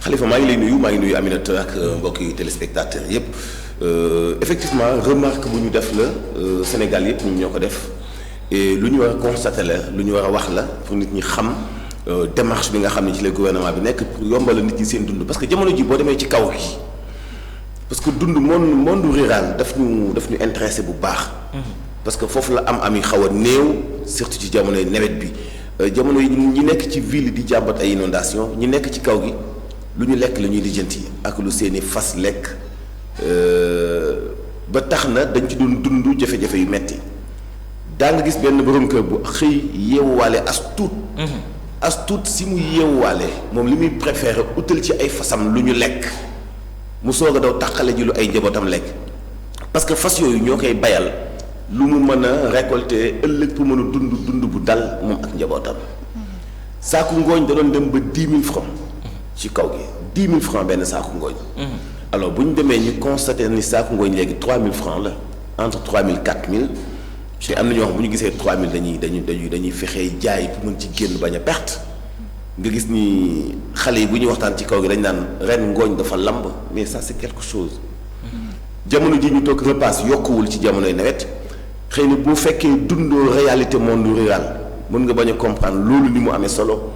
Khalifa maa ngi nuyu Aminata ak mbokki téléspectateurs yëpp effectivement remarque bu ñu def la Sénégal yëpp ñun ñoo ko def et lu ñu war a constater la lu ñu war a wax la pour nit ñi xam démarche bi nga xam ne ci la gouvernement bi nekk pour yombal nit ñi seen dund parce que jamono ji boo demee ci kaw gi parce que dund monde rural daf ñu intéressé bu baax. parce que foofu la am yi xaw a néew surtout ci jamonoy nawet bi jamono yi ñi nekk ci ville di jàmbat ay inondation ñi nekk ci kaw gi lu ñu lekk la ñuy lijjanti ak lu seeni fas lekk ba tax na dañ ci doon dund jafe-jafe yu metti daa nga gis benn borom kër bu xëy yeewuwaale as tuut si mu yeewuwaale moom li muy préféré utal ci ay fasam lu ñu lekk mu soog a daw tàqale ji lu ay njabootam lekk parce que fas yooyu ñoo koy bayal lu mu mën a récolter ëllëg pour mën a dund bu dal moom ak njabootam saaku ngooñ da doon dem ba 10 000 francs ci kaw gi 10 000 francs benn saaku ngooñ. alors bu ñu demee ñu constaté ni saaku ngooñ léegi 3 000 francs la entre 3 000 4 000 te am na ñoo xam bu ñu gisee 3 000 dañuy fexee jaay pour mën ci génn bañ a perte nga gis ni xale yi bu ñuy waxtaan ci kaw gi dañ naan ren ngooñ dafa lamb mais ça c'est quelque chose. jamono ji ñu toog repas yokkuwul ci jamonoy nawet xëy na boo fekkee dundoo réalité monde rural mën nga bañ a comprendre loolu ni mu amee solo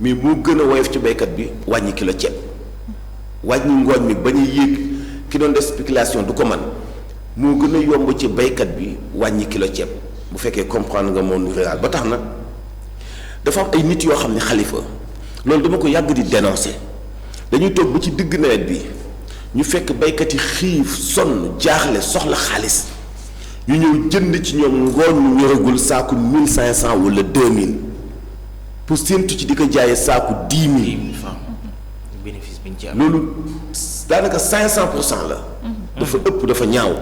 mais moo gën a woyof ci baykat bi wàññi kilo ceeb. wàññi ngooñ mi bañ a yéeg ki doon def spéculation du ko man moo gën a yomb ci baykat bi wàññi kilo ceeb bu fekkee comprendre nga monde rural ba tax na dafa am ay nit yoo xam ne Khalifa loolu dama ko yàgg di dénoncer dañuy toog ba ci digg nawet bi ñu fekk baykat yi xiif sonn jaaxle soxla xaalis ñu ñëw jënd ci ñoom ngooñ mu ñoragul saaku 1500 wala 2000 pour séentu ci di ko jaayee saaku 10 000 bénéfice bi ñu ci am loolu daanaka 500% la. dafa ëpp dafa ñaaw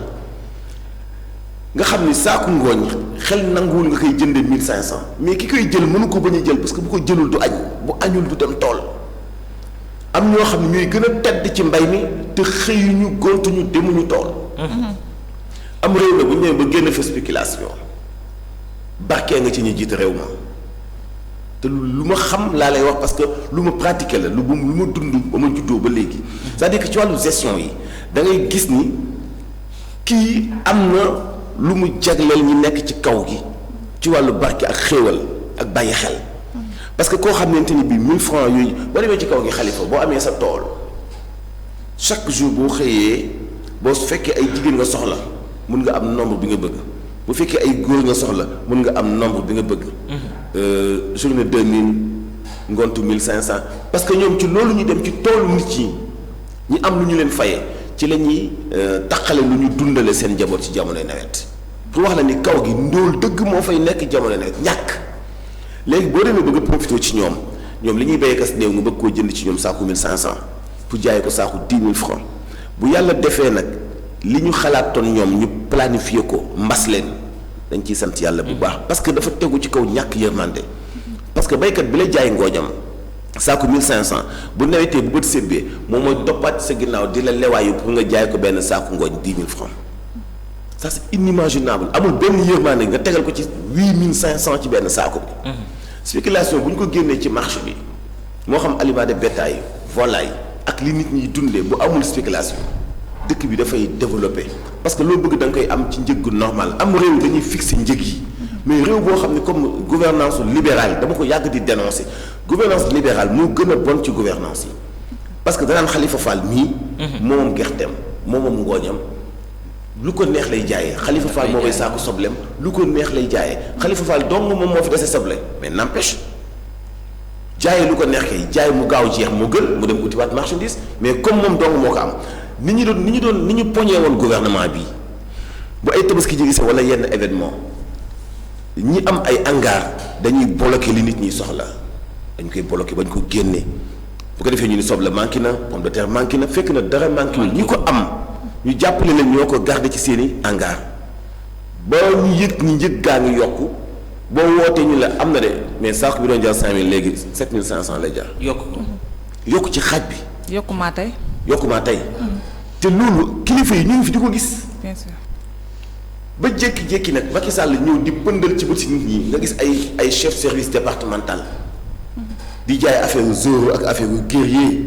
nga xam ni saaku ngooñ xel nanguwul nga koy jënde 1500 mais ki koy jël mënu ko bañ a jël parce que bu ko jëlul du añ bu añul du dem tool am ñoo xam ne ñooy gën a tedd ci mbay mi te xëyuñu gontuñu demuñu tool. am réew la bu ñu nee ba génn fa spéculation barkee nga ci ñu jiite réew ma te lu ma xam laa lay wax parce que lu ma pratiqué la lu ma dund ba ma juddoo ba léegi c'est-à-dire que ci wàllu gestion yi da ngay gis ni kii am na lu mu jagleel ñi nekk ci kaw gi ci wàllu barke ak xéewal ak bàyyi xel parce que koo xamante ni bii 1000 francs yooyu boo demee ci kaw gi Khalifa boo amee sa tool chaque jour boo xëyee boo fekkee ay jigéen nga soxla mun nga am nombre bi nga bëgg bu fekkee ay góor nga soxla mun nga am nombre bi nga bëgg. journée 2000 ngontu 1500 parce que ñoom ci loolu ñu dem ci toolu nit ñi am lu ñu leen fayee ci la ñuy taqale lu ñu dundale seen njaboot ci jamonoy nawet pour wax la ni kaw gi ndóol dëgg moo fay nekk jamonoy nawet ñàkk léegi boo demee bëgg a profité ci ñoom li ñuy béykat néew nga bëgg koo jënd ci ñoom saaku 1500 pour jaay ko saaku 10 000 francs bu yàlla defee nag li ñu xalaatoon ñoom ñu planifié ko mbas leen dañ ciy sant yàlla bu baax parce que dafa tegu ci kaw ñàkk yërmande parce que baykat bi la jaay ngooñam saaku 1500 bu nawetee bu bët sébbee moom mooy toppaat sa ginnaaw di la lewaayu pour nga jaay ko benn saaku ngooñ 10 000 francs ça c'est inimaginable amul benn yërmande nga tegal ko ci 8500 ci benn saaku bi. spéculation bu ñu ko génnee ci marché bi moo xam aliment de bétail volaille ak li nit ñi dundee bu amul spéculation dëkk bi dafay développé parce que loo bëgg da nga koy am ci njëggu normal am réew dañuy fixer njëg yi mais réew boo xam ne comme gouvernance libérale dama ko yàgg di dénoncer gouvernance libérale moo gën a bon ci gouvernance yi parce que danaan Khalifa Fall mii. moomam gerteem moomam ngooñam lu ko neex lay jaayee. Khalifa Fall moo koy saako soblem lu ko neex lay jaayee Khalifa Fall dong moom moo fi dese soble mais n'empêche jaayee lu ko neex kay jaay mu gaaw jeex mu gën mu dem utiwaat marchandise mais comme moom dong moo ko am. ni ñu poñee woon gouvernement bi bu ay tabaski ji gisee wala yenn événement ñi am ay hangar dañuy bloqué li nit ñi soxla dañ koy bloqué bañ ko génne bu ko defee ñu ni soble manqué na pomme de terre manqué na fekk na dara manqué wul ñi ko am ñu jàppale leen ñoo ko garder ci seeni hangar ba ñu yëg ni njëg gaa ngi yokku boo wootee ñu la am na de mais saako bi doon jar 5000 léegi 7500 lay jar. yokku ci xaaj bi. yokku maa tey. te loolu kilifa yi ñu ngi fi di ko gis. bien sûr. ba jékki-jékki nag Macky Sall ñëw di pëndal ci bëti nit ñi nga gis ay chef service départemental di jaay affaire zoro ak affaire guerrier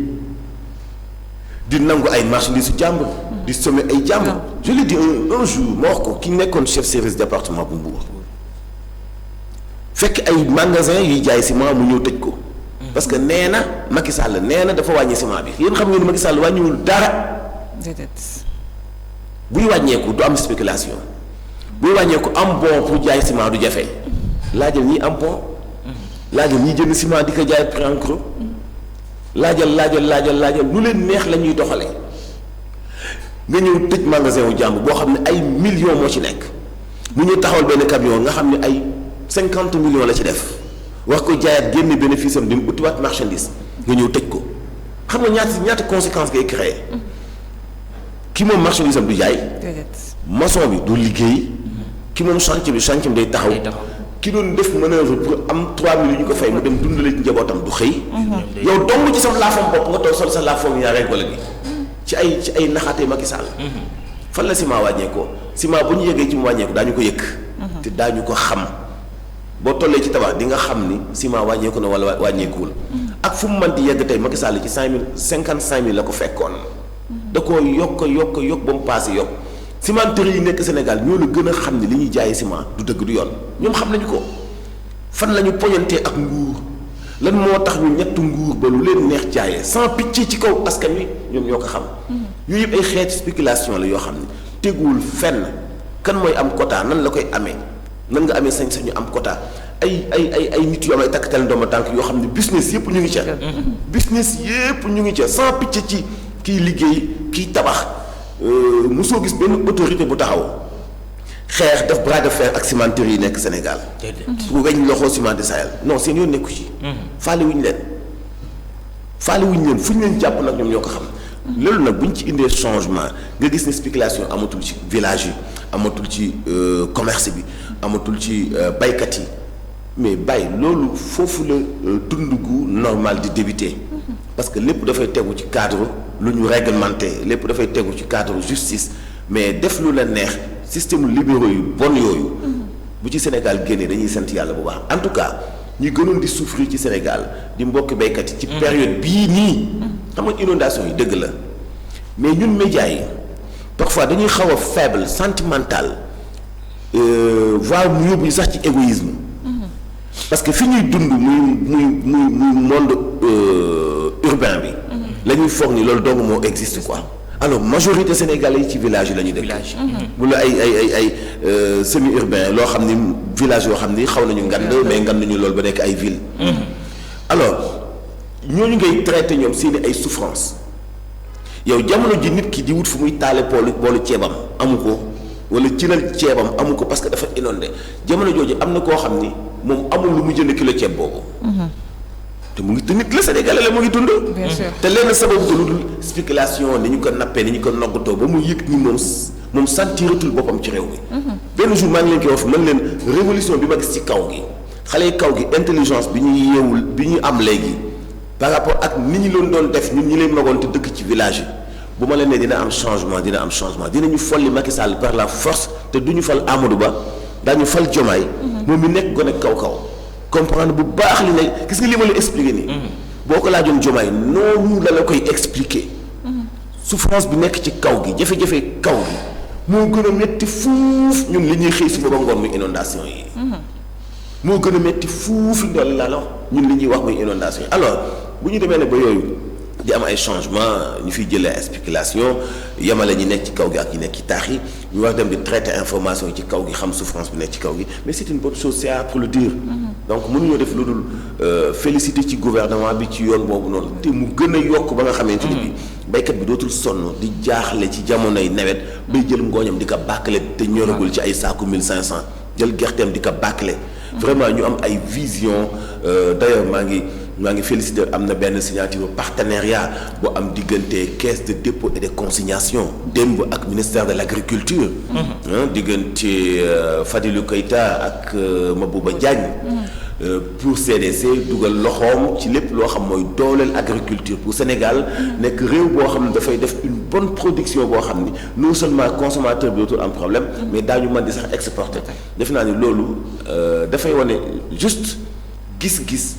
di nangu ay marchandises su jàmbur di sommer ay jàmbur je l'ai dit un jour ma wax ko ki nekkoon chef service département bu Mbour fekk ay magasin yuy jaay ciment mu ñëw tëj ko parce que nee na Macky Sall nee na dafa wàññi ciment bi yéen xam ngeen ni Macky Sall wàññiwul dara buy wàññeeku du am spéculation buy wàññeeku am bon pour jaay ciment du jafe laajal ñi am bon laajal ñi jënd ciment di ko jaay prix en gros laajal lu leen neex la ñuy doxalee nga ñëw tëj magasin wu jàmbur boo xam ne ay millions moo ci nekk mu ñëw taxawal benn camion nga xam ne ay 50 millions la ci def wax ko jaayaat génne bénéfice am di mu utiwaat marchandise nga ñëw tëj ko xam nga ñaata conséquences ngay créer ki moom marchandise am du jaay maçon bi du liggéey ki moom chantier bi day taxaw ki doon def manœuvre pour am 3 millions ñu ko fay mu dem dundale ci njabootam du xëy yow dong ci sa laafam bopp nga toog sol sa laafam yaa rek wala gi ci ay naxaatee Macky Sall fan la ciment wàññeekoo ciment bu ñu yeggee ci mu wàññeeku daañu ko yëkk te daañu ko xam boo tollee ci tabax di nga xam ni ciment wàññeeku na wala wàññeekuwul ak fu mu mën di yegg tey Macky Sall ci 55 000 la ko fekkoon da koo yokk ba mu paase yokk cimenterie yi nekk Sénégal ñoo la gën a xam ne li ñuy jaayee ciment du dëgg du yoon ñoom xam nañu ko fan la ñu poñantee ak nguur lan moo tax ñu ñett nguur ba lu leen neex jaayee sans picc ci kaw askan wi ñoom ñoo ko xam yooyu yëpp ay xeeti spéculation la yoo xam ne teguwul fenn kan mooy am quota nan la koy amee nan nga amee sañ-sañu am quota ay nit yu am ay takkatal ndooma tànk yoo xam ne business yëpp ñu ngi ca business yëpp ñu ngi ca sans picc ci kiy liggéey kiy tabax mosoo gis benn autorité bu taxaw xeex def bras de fer ak cimenterie yi nekk Sénégal pour weñ loxo ciment de Sahel non seen yoon nekku ci faale wuñu leen fu ñu leen jàpp nag ñoom ñoo ko xam loolu nag bu ñu ci indee changement nga gis ne spéculation amatul ci village yi amatul ci commerce bi amatul ci baykat yi mais bàyyi loolu foofu la dund gu normal di débuter parce que lépp dafay tegu ci cadre lu ñu réglementé lépp dafay tegu ci cadre justice mais def lu la neex système libéraux yu bon yooyu bu ci Sénégal génnee dañuy sant yàlla bu baax en tout cas ñi gënoon di souffrir ci Sénégal di mbokki baykat yi ci période bii nii xam nga inondation yi dëgg la mais ñun médias yi parfois dañuy xaw a faible sentimental voire mu yóbbu sax ci égoïsme parce que fi ñuy dund muy monde urbain bi la ñuy foog ni loolu dong moo existe quoi alors majorité sénégalais yi ci village yi la ñuy dëkk bu la ay semi urbain loo xam ni village yoo xam ni xaw nañu ngand mais ngand nañu loolu ba nekk ay ville alors ñooñu ngay traité ñoom seeni ay souffrance yow jamono ji nit ki di wut fu muy taale boolu ceebam amu ko wala cinal ceebam amu ko parce que dafa inondé jamono jooju am na koo xam ni moom amul lu mu jënd kilo ceeb boobu te mu ngi te nit la Sénégalais la mu ngi dund te lenn sababu ko lu dul spéculation ni ñu ko nappee ni ñu ko noggatoo ba mu yëg ni moom sentiratul boppam ci réew mi benn jour maa ngi leen koy wax mën leen révolution bi ma gis ci kaw gi xale yi kaw gi intelligence bi ñuy yeewul bi ñu am léegi par rapport ak ni ñu leen doon def ñun ñi leen magoon te dëkk ci village yi bu ma leen ne dina am changement dinañu folli Macky Sall par la force te duñu fal Amadou Ba daañu fal Diomaye moom mi nekk gone kaw comprendre bu baax li ne gis nga li ma la expliqué nii boo ko laajoon Diomaye noonu la koy expliqué souffrance bi nekk ci kaw gi jafe-jafe kaw gi moo gën a metti fuuf ñun li ñuy xëy suba ba ngoon muy inondation yi moo gën a metti fuuf ndool la ñun li ñuy wax muy inondation yi alors bu ñu demee ne ba yooyu di am ay changement ñu fiy jëlee ay spéculation yemale ñi nekk ci kaw gi ak ñi nekk ci taax yi ñu war dem di traiter information yi ci kaw gi xam souffrance bi nekk ci kaw gi mais c'est une bonne chose c'est pour le dire donc mënuñoo def lu dul féliciter ci gouvernement bi ci yoon boobu noonu te mu gën a yokk ba nga xamante ni bi baykat bi dootul sonn di jaaxle ci jamonoy nawet bay jël ngooñam di ko bàkkale te ñoragul ci ay saaku 1500 jël gerteem di ko bàkkale vraiment ñu am ay vision d'ailleurs maa ngi félicité am na benn signature partenariat bu am diggante caisse de dépôt et de consignation démb ak ministère de l'agriculture diggante Fadilou Keita ak Mabouba Diagne pour CDC dugal loxoom ci lépp loo xam mooy dooleel agriculture pour Sénégal nekk réew boo xam ne dafay def une bonne production boo xam ni non seulement consommateur bi dootul am problème mais daañu mën di sax exporter def naa ni loolu dafay wane juste gis-gis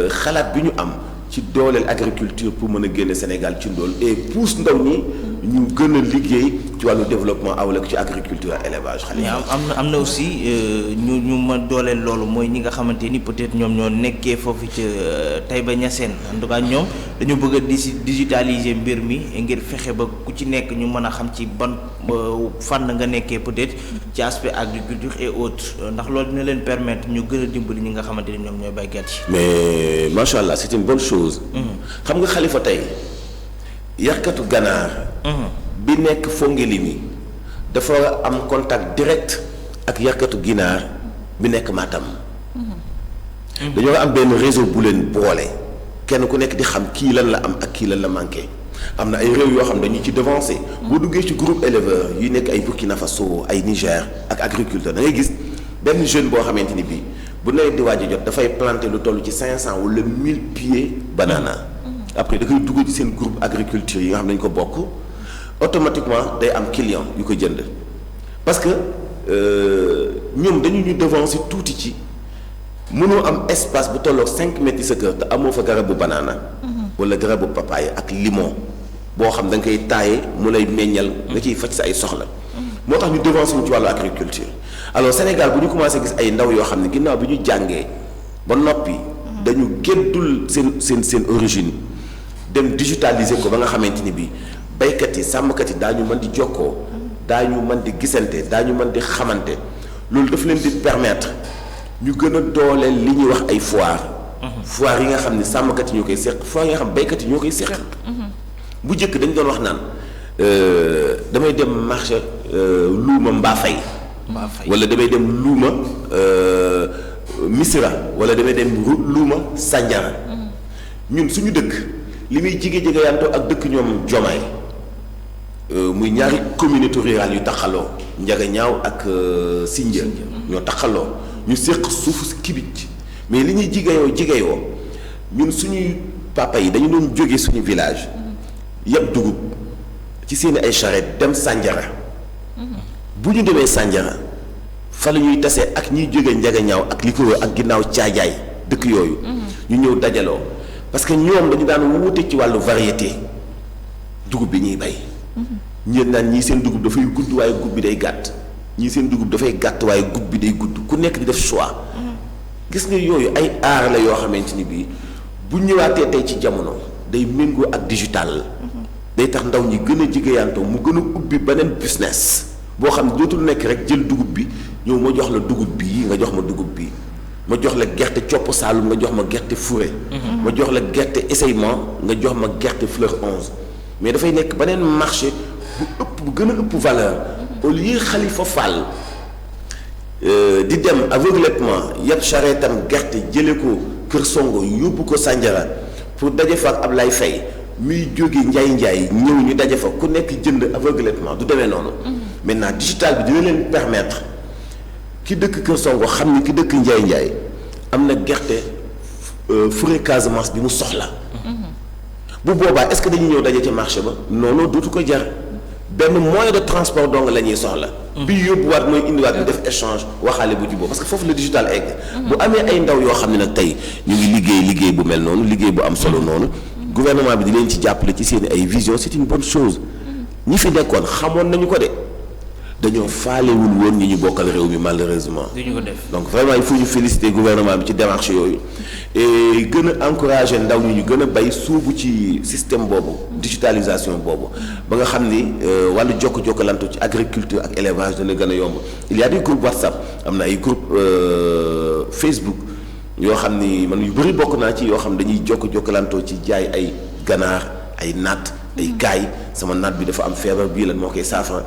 xalaat bi ñu am ci ci dooleel agriculture pour mën a génne Sénégal ci ndóol et pousse ndaw ñi ñu gën a liggéey ci wàllu développement awlak ci agriculture ak élevage. mais am na aussi ñu ma dooleel loolu mooy ñi nga xamante ni peut-être ñoom ñoo nekkee foofu ca Taïba Niassène en tout cas ñoom dañu bëgg a digitaliser mbir mi ngir fexe ba ku ci nekk ñu mën a xam ci ban fànn nga nekkee peut-être ci aspect agriculture et autres ndax loolu dina leen permettre ñu gën a dimbali ñi nga xamante ni ñoom ñooy baykat yi. mais macha allah c'est une bonne chose. xam nga Khalifa tey yarkatu ganaar. bi nekk Fongolimbi dafa am contact direct ak yarkatu ginaar bi nekk Matam. dañoo am benn réseau bu leen boole kenn ku nekk di xam kii lan la am ak kii lan la manqué am na ay réew yoo xam dañu ci devancé. boo duggee ci groupe éleveur yu nekk ay Burkina Faso ay Niger ak agriculteur da ngay gis benn jeune boo xamante ni bii bu nawet di waaj a jot dafay planter lu toll ci 500 wala 1000 pieds banana. après da koy dugg ci seen groupe agriculture yi nga xam ne dañu ko bokk automatiquement day am client yu ko jënd parce que ñoom dañu ñu devancer tuuti ci mënoo am espace bu tolloog 5 mètres sa kër te amoo fa garabu banana. wala garabu papaye ak limon boo xam da nga koy taaye mu lay meññal. nga ciy faj sa ay soxla. moo tax ñu devancer ñu ci wàllu agriculture alors Sénégal bu ñu commencé gis ay ndaw yoo xam ne ginnaaw bi ñu jàngee ba noppi. dañu géddul seen origine. dem digitaliser ko ba nga xamante ni bii baykat yi sàmmkat yi daañu mën di jokkoo daañu mën di gisante daañu mën di xamante loolu daf leen di permettre ñu gën a dooleel li ñuy wax ay foire. foire yi nga xam ne sàmmkat yi ñoo koy seq foire yi nga xam baykat yi ñoo koy seq. bu njëkk dañu doon wax naan damay dem marché luuma Mbafay. wala damay dem luuma Missira wala damay dem luuma Sandiara. ñun suñu dëkk. li muy jige yantoo ak dëkk ñoom Jomaay muy ñaari communauté rurale yu taxaloo Njagañaaw ak Sindia ñoo taxaloo ñu séq suufu Kibij mais li ñuy jigeyoo ñun suñuy papa yi dañu doon jóge suñu village yëpp dugub ci seen ay charrette dem Sandiara bu ñu demee Sandiara fa la ñuy tasee ak ñiy jóge Njagañaaw ak li ko ak ginnaaw caajaay dëkk yooyu ñu ñëw dajaloo parce que ñoom dañu daan wuute ci wàllu variété dugub bi ñuy bay ñeen naan ñii seen dugub dafay gudd waaye gub bi day gàtt ñii seen dugub dafay gàtt waaye gub bi day gudd ku nekk di def choix gis nga yooyu ay aar la yoo xamante ni bii bu ñëwaatee tey ci jamono day méngoo ak digital day tax ndaw ñi gën a jigéeyantoo mu gën a ubbi beneen business boo xam ne dootul nekk rek jël dugub bi ñëw ma jox la dugub bii nga jox ma dugub bii ma jox la gerte copp Saalum nga jox ma gerte fourré. ma jox la gerte essayement nga jox ma gerte fleur 11. mais dafay nekk beneen marché bu gën a ëpp valeur. au lieu Khalifa Fall di dem aveuglément yab charrettam gerte jëlee ko Kër Songo yóbbu ko Sandiara pour daje fa ak Ablaye Faye muy jóge njaay ñëw ñu daje fa ku nekk jënd aveuglément du demee noonu. maintenant digital bi dina leen permettre. ki dëkk Kër Songo xam ni ki dëkk Njaay am na gerte fourré Casamance bi mu soxla. bu boobaa est-ce que dañuy ñëw daje ci marché ba non dootu ko jar benn moyen de transport dong la ñuy soxla. bi yóbbuwaat mooy indiwaat ñu def échange waxaale bu juboo parce que foofu la digital egg. bu amee ay ndaw yoo xam ne nag tey ñu ngi liggéey bu mel noonu liggéey bu am solo noonu. gouvernement bi di leen ci jàppale ci seen ay vision c'est une bonne chose ñi fi nekkoon xamoon nañu ko de. dañoo faalewul woon ñi ñu bokkal réew mi malheureusement. duñu ko def donc vraiment il faut ñu féliciter gouvernement bi ci démarche yooyu et gën a encourager ndaw ñi ñu gën a bay suubu ci système boobu digitalisation boobu ba nga xam ni wàllu jokkalante ci agriculture ak élevage dana gën a yomb il y a des groupes WhatsApp am na ay groupe Facebook yoo xam ni man yu bëri bokk naa ci yoo xam dañuy jokkalantoo ci jaay ay ganaar ay naat ay kaay sama naat bi dafa am feebar bii lan moo koy saafara.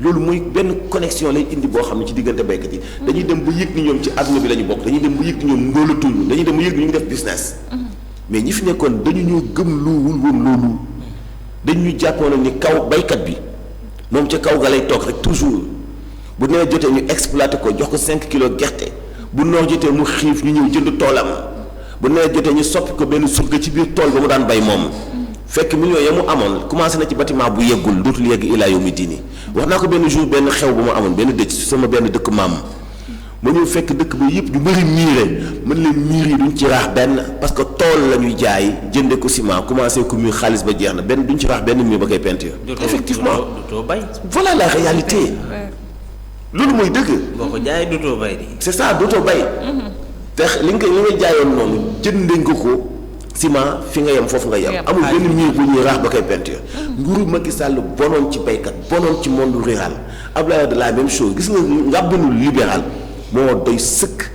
loolu mooy benn connexion lay indi boo xam ne ci diggante baykat yi dañuy dem ba yëg ni ñoom ci àdduna bi la ñu bokk dañuy dem ba yëg ni ñoom ndóolatuñu dañuy dem ba yëg ni ñu ngi def business mais ñi fi nekkoon dañu ñoo gëm luwul woon loolu dañu ñu jàppoon ni kaw baykat bi moom ca kaw ga lay toog rek toujours bu nee jotee ñu exploité ko jox ko 5 kilos gerte bu noor jotee mu xiif ñu ñëw jënd toolam bu nee jotee ñu soppi ko benn surga ci biir tool ba mu daan bay moom fekk millions ya mu amoon commencé na ci bâtiment bu yeggul dootul yegg ilaa yow mi diini wax naa ko benn jour benn xew bu ma amoon benn dëj sama benn dëkk maam ma ñëw fekk dëkk ba yëpp ñu bëri miire mën leen miir yi duñ ci raax benn parce que tool la ñuy jaay jënde ko ciment commencé ko miir xaalis ba jeex na benn duñ ci raax benn miir ba koy peinture. effectivement dootoo bay. voilà la réalité. loolu mooy dëgg. boo ko jaayee dootoo bay di. c'est ça dootoo bay. te li nga jaayoon noonu jëndee nga ko ciment fi nga yem foofu nga yem. amul benn miir bu ñuy raax ba koy peinture. nguuru Macky Sall bonoon ci baykat bonoon ci monde rural Abdoulaye de la même chose gis nga ngàbbanu libéral moo doy sëkk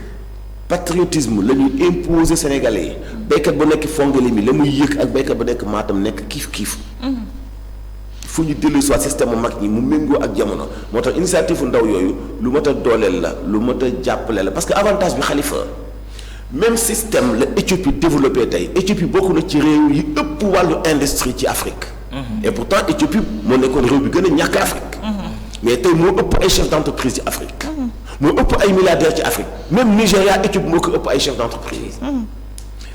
patriotisme la ñuy imposer Sénégalais yi. baykat ba nekk Fongolimbi mi la muy yëg ak baykat ba nekk Matam nekk kiif. fu ñu dellu soit système mu mag ñi mu méngoo ak jamono moo tax initiative ndaw yooyu lu mat a dooleel la lu mat a jàppale la parce que avantage bi Khalifa même système la Éthiopie développé tey Éthiopie bokk na ci réew yi ëpp wàllu industrie ci Afrique. et pourtant Éthiopie moo nekkoon réew bi gën a ñàkk Afrique. mais tey moo ëpp ay chef d'entreprise ci Afrique. moo ëpp ay milliardaires ci Afrique même Nigéria Éthiopie moo ko ëpp ay chef d'entreprise.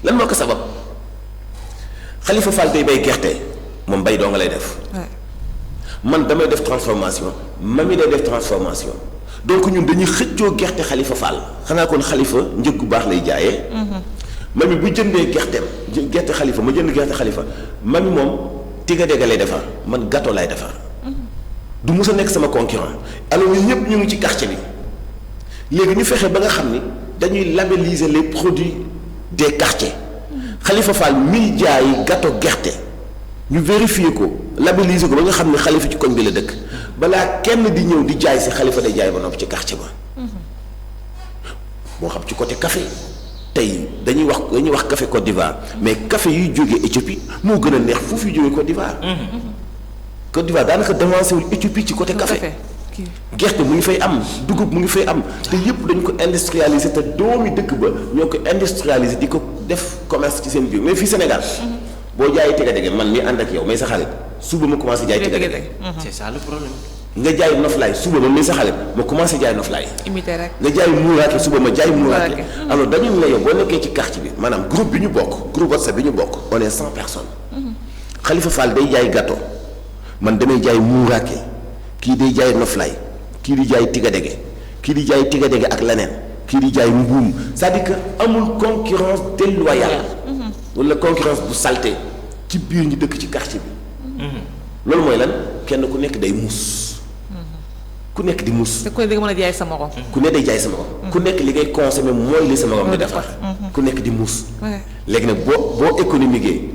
lan moo ko sabab Khalifa Fall day bay gerte moom bay doo nga lay def. man damay def transformation mami day def transformation donc ñun dañuy xëccoo gerte Khalifa Fall xanaa kon Khalifa njëg gu baax lay jaayee. mami bu jëndee gerte Khalifa ma jënd gerte Khalifa mami moom tiga dégga lay defar man gâteau lay defar. du mës a nekk sama concurrent alors ñun ñëpp ñu ngi ci quartier bi léegi ñu fexe ba nga xam ni dañuy labelliser les produits des quartiers. Khalifa Fall miy jaay gâteau gerte. ñu vérifier ko labelliser ko ba nga xam ne Khalifa ci koñ bi la dëkk balaa kenn di ñëw di jaay si Khalifa day jaay ba noppi ci quartier ba. moo xam ci côté café tey dañuy wax café Côte d'Ivoire mais café yuy jógee Éthiopie moo gën a neex foofu yu jógee Côte d'Ivoire. Côte d'Ivoire daanaka devancé wul Éthiopie ci côté café. gerte mu ngi fay am dugub mu ngi fay am te yëpp dañu ko industrialiser te doomi dëkk ba ñoo ko industrialiser di ko def commerce ci seen biir mais fii Sénégal. boo jaayee tega dege man mi ànd ak yow mais sa xarit suba ma commencé jaay tega dege. c'est ça le problème. nga jaay noflaay suba ma mi sa xarit ma commencé jaay noflaay. imité rek. nga jaay muuraake suba ma jaay muuraake. alors dañu ne yow boo nekkee ci quartier bi maanaam groupe bi ñu bokk groupe WhatsApp bi ñu bokk on est 100 personnes. Khalifa Fall day jaay gâteau man damay jaay muuraake kii day jaay noflaay kii di jaay tiga dege kii di jaay tiga dege ak leneen kii di jaay mbuum c'est-à-dire que amul concurrence déloyale. wala concurrence bu salté ci biir ñu dëkk ci quartier bi. loolu mooy lan kenn ku nekk day muus. ku nekk di muus. te ku ne da nga mën a jaay sa morom. ku ne day jaay sa morom. ku nekk li ngay consommer mooy li sa morom di defar. ku nekk di muus. léegi nag boo économique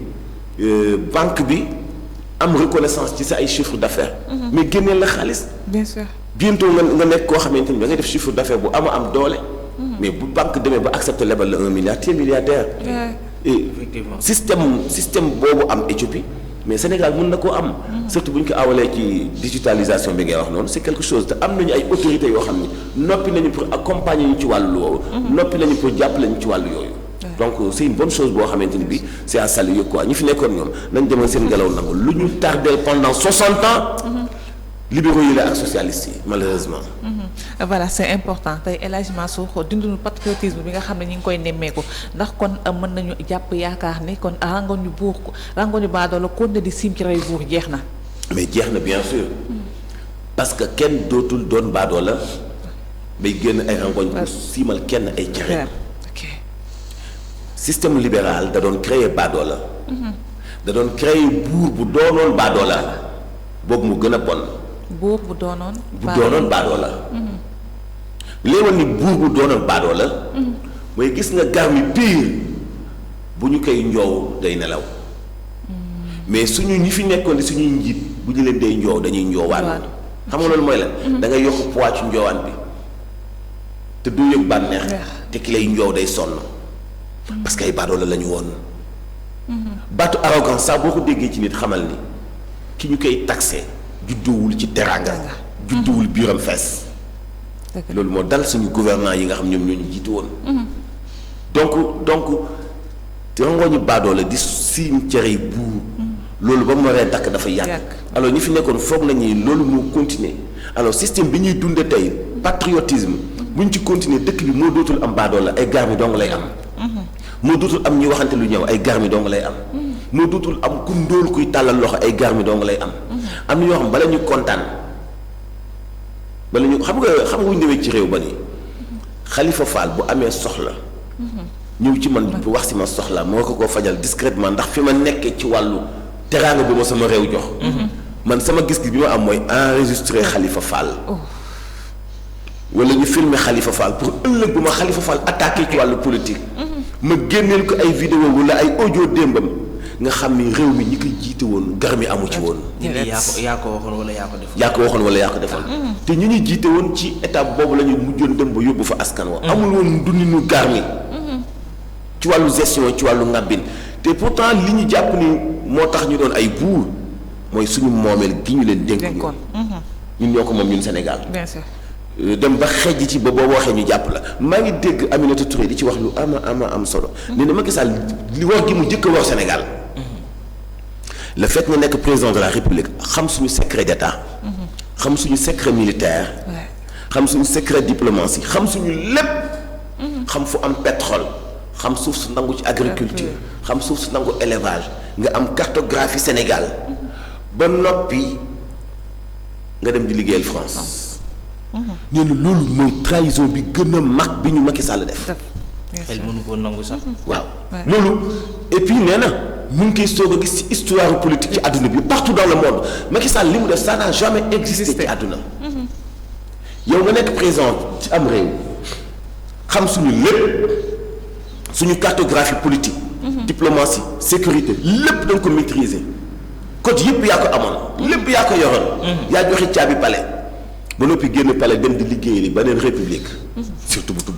banque bi am reconnaissance ci sa ay chiffre d'affaires. mais génneel la xaalis. bien sûr. bientôt nga nekk koo xamante ni da ngay def chiffre d'affaires bu am doole. mais bu banque demee ba accepter lebal la 1 milliard tu es milliardaire. effectivement système boobu am Éthiopie mais Sénégal mën na koo am. surtout bu ñu ko awalee ci digitalisation bi ngay wax noonu c'est quelque chose te am nañu ay autorités yoo xam ni noppi nañu pour accompagner ñu ci wàllu woowu. noppi nañu pour jàppale ñu ci wàllu yooyu. donc c'est une bonne chose boo xamante ni bii c'est à saluer quoi ñi fi nekkoon ñoom nañ demal seen ngelaw nangu lu ñu tardé pendant 60 ans. libéraux yi la ak socialistes yi malheureusement. voilà c'est important tey El Hadj Mansour dunduñu patriotisme bi nga xam ne ñu ngi koy nemmeeku ndax kon mën nañu jàpp yaakaar ni kon rangoñu buur rangoñu baadoola kon ne di siim ci rey buur jeex na. mais jeex na bien sûr parce que kenn dootul doon baadoola bay génn ay rangoñ pour siimal kenn ay cere. système libéral da doon créer baadoola. da doon créer buur bu doonoon baadoola boobu mu gën a bon. buur bu doonoon. baadoo la. léewal ni buur bu doonoon baadoo la. mooy gis nga garmi pire bu ñu koy njoow day nelaw. mais suñu ñi fi nekkoon di suñuy njiit bu ñu leen day njoow dañuy njoowaan. xam nga loolu mooy lan. da ngay yokk poids ci njoowaan bi te du yëg bànneex. te ki lay njoow day sonn. parce que ay baadoo la ñu woon. baatu arrogance sax boo ko déggee ci nit xamal ni ki ñu koy taxé. judduwul ci teraanga. judduwul biiram fees. loolu moo dal suñu gouvernement yi nga xam ñoom ñoo ñu jiitu woon. donc te ngooñu baadoo la di siim cere yi buur. loolu ba mu waree dakk dafa yàgg. alors ñi fi nekkoon foog nañu loolu moo continuer alors système bi ñuy dunde tey patriotisme bu ñu ci continuer dëkk bi moo dootul am baadoo la ay garmi dong lay am. moo dootul am ñuy waxante lu ñëw ay garmi dong lay am. moo dootul am ku ndóol kuy tàllal loxo ay garmi dong lay am. am na ñoo xam bala ñu kontaan bala ñu xam nga bu ñu demee ci réew ba ni Khalifa Fall bu amee soxla ñëw ci man bu wax si ma soxla moo ko fajal discrètement ndax fi ma nekkee ci wàllu teraanga bi ma sama réew jox man sama gis-gis bi ma am mooy enregistrer Khalifa Fall wala ñu filmer Khalifa Fall pour ëllëg bu ma Khalifa Fall attaqué ci wàllu politique ma génneel ko ay vidéo wala ay audio démbam nga xam ni réew mi ñi ko jiite woon gar mi amu ci woon. yaa ko waxoon wala yaa ko defoon. yaa ko waxoon wala yaa ko defoon. te ñi ñu jiite woon ci étape boobu la ñu mujjoon dem ba yóbbu fa askan wa. amul woon dundinu gar mi. ci wàllu gestion ci wàllu ngàbbin te pourtant li ñu jàpp ni moo tax ñu doon ay buur mooy suñu moomeel gi ñu leen dénk ñun ñoo ko moom ñun Sénégal. bien sûr. dem ba xejj ci ba boo waxee ñu jàpp la maa ngi dégg Aminata Touré di ci wax lu am solo. nee na Macky Sall li wax gi mu njëkk a wax Sénégal. le fait nga nekk président de la République xam suñu secret d'état. xam suñu secret militaire. xam suñu secret diplomatie xam suñu lépp. xam fu am pétrole. xam suuf su nangu ci agriculture. xam suuf su nangu élevage. nga am cartographie Sénégal. ba noppi nga dem di liggéeyal France. nee na loolu mooy trahison bi gën a mag bi ñu Macky Sall def. xel mënu koo nangu sax. waaw loolu et puis nee na mu ngi koy soog a gis ci histoire politique ci àdduna bi partout dans le monde Macky Sall li mu def ça n'a jamais existé ci àdduna. yow nga nekk président ci am réew xam suñu lépp suñu cartographie politique. diplomatie sécurité lépp da nga ko maîtriser code yëpp yaa ko amoon. lépp yaa ko yoroon. yaa joxe caabi palais ba noppi génn palais dem di liggéey li beneen république. surtout bu tudd